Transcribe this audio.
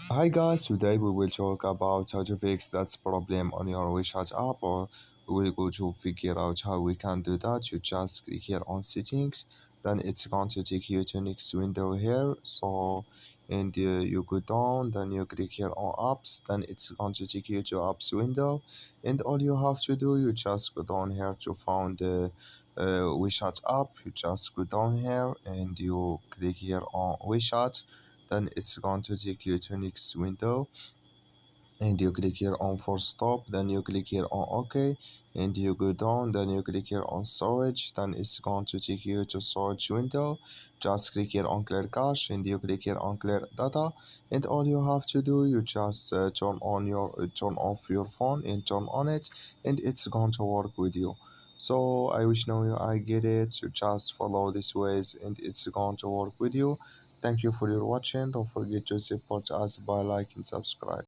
Hi guys, today we will talk about how to fix that problem on your WeChat app, or we will go to figure out how we can do that. You just click here on settings, then it's going to take you to next window here. And you go down, then you click here on apps, then it's going to take you to apps window. And all you have to do, you just go down here to find the WeChat app. You just go down here and you click here on WeChat, then it's going to take you to next window, and you click here on force stop, then you click here on OK, and you go down, then you click here on storage, then it's going to take you to storage window. Just click here on clear cache, and you click here on clear data, and all you have to do, you just turn off your phone and turn on it, and it's going to work with you. So I wish now you I get it. You just follow these ways and it's going to work with you. Thank you for your watching. Don't forget to support us by like and subscribe.